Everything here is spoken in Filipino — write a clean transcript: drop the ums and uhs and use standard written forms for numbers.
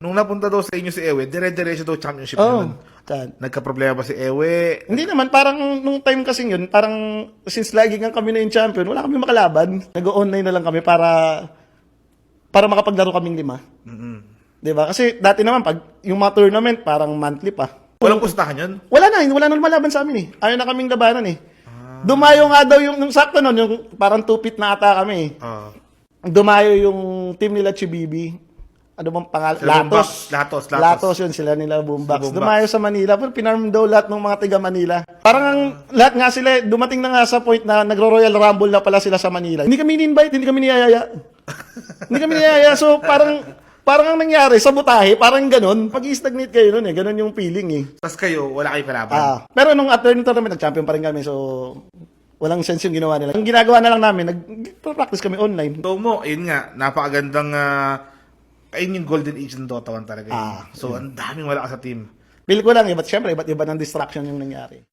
Nung napunta daw sa inyo si Ewe, dire-diretso daw championship Oo. naman. Nagka-problema ba si Ewe? Hindi naman, parang nung time kasi yun, parang since lagi nga kami na yung champion, wala kami makalaban. Nag-online na lang kami para makapaglaro kaming 5. Diba? Kasi dati naman, pag yung mga tournament, parang monthly pa. Walang pustahan yun? Wala na lumalaban sa amin eh. Ayaw na kaming labanan eh. Dumayo nga daw yung sakto nun, yung parang 2 feet na ata kami eh. Dumayo yung team nila Chibibi. Ano bang pangalan? Latos yun, sila nila Boombox. Dumayo sa Manila, pero pinarm daw lahat ng mga taga Manila. Parang lahat nga sila, dumating na nga sa point na nagro-Royal Rumble na pala sila sa Manila. Hindi kami ni-invite, hindi kami niyayaya. Hindi kami niyayaya, so parang ang nangyari, sabotahe, parang ganun. Pag-i-stagnate kayo nun eh, ganun yung feeling eh. Tapos kayo, wala kayo kalaban? Pero nung after nito namin, nag-champion pa rin kami, so walang sense yung ginawa nila. Yung ginagawa na lang namin, nag-practice kami online. So mo, yun nga, napakagandang, ayun yung golden age ng Dota 1 talaga. So, ang daming wala ka sa team. Feel ko lang, syempre, iba't iba ng distraction yung nangyari.